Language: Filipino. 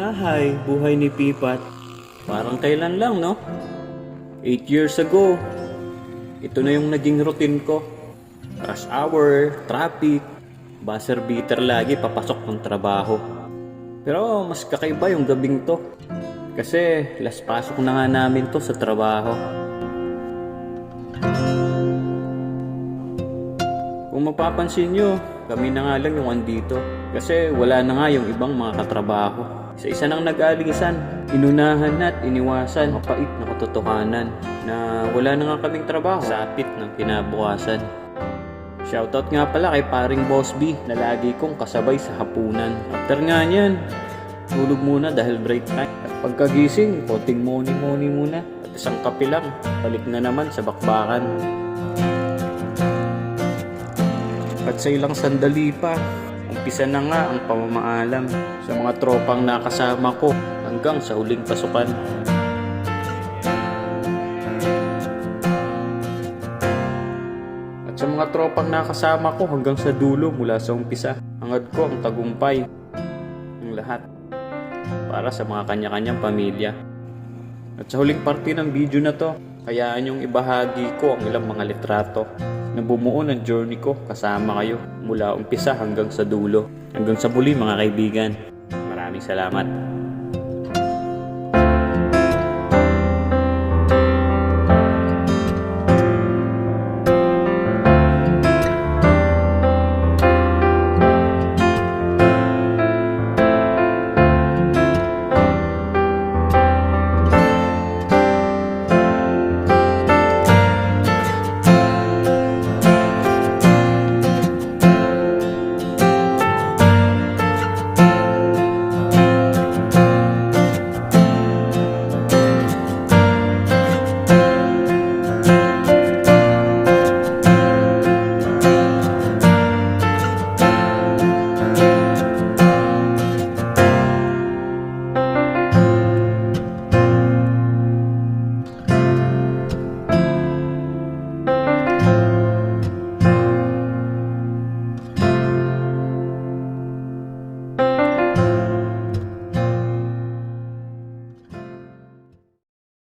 Hi, buhay ni Pipat. Parang kailan lang, no? 8 years ago. Ito na yung naging routine ko. Rush hour, traffic, buzzer beater lagi papasok ng trabaho. Pero mas kakaiba yung gabing to. Kasi last pasok na nga namin to sa trabaho. Kung mapapansin nyo, kami na nga lang yung andito. Kasi wala na nga yung ibang mga katrabaho. Isa-isa nang nag-alisan, inunahan at iniwasan, mapait na katotohanan na wala na nga kaming trabaho. Sapit ng kinabukasan. Shoutout nga pala kay paring Boss B na lagi kong kasabay sa hapunan. After nga niyan, tulog muna dahil break time. At pagkagising, konting moni-moni muna. At isang kape lang, balik na naman sa bakbakan. At sa ilang sandali pa, umpisa na nga ang pamamaalam sa mga tropang nakasama ko hanggang sa huling pasukan. At sa mga tropang nakasama ko hanggang sa dulo mula sa umpisa, hangad ko ang tagumpay ng lahat para sa mga kanya-kanyang pamilya. At sa huling parte ng video na to, hayaan yung ibahagi ko ang ilang mga litrato na bumuo ng journey ko kasama kayo mula umpisa hanggang sa dulo. Hanggang sa muli mga kaibigan. Maraming salamat.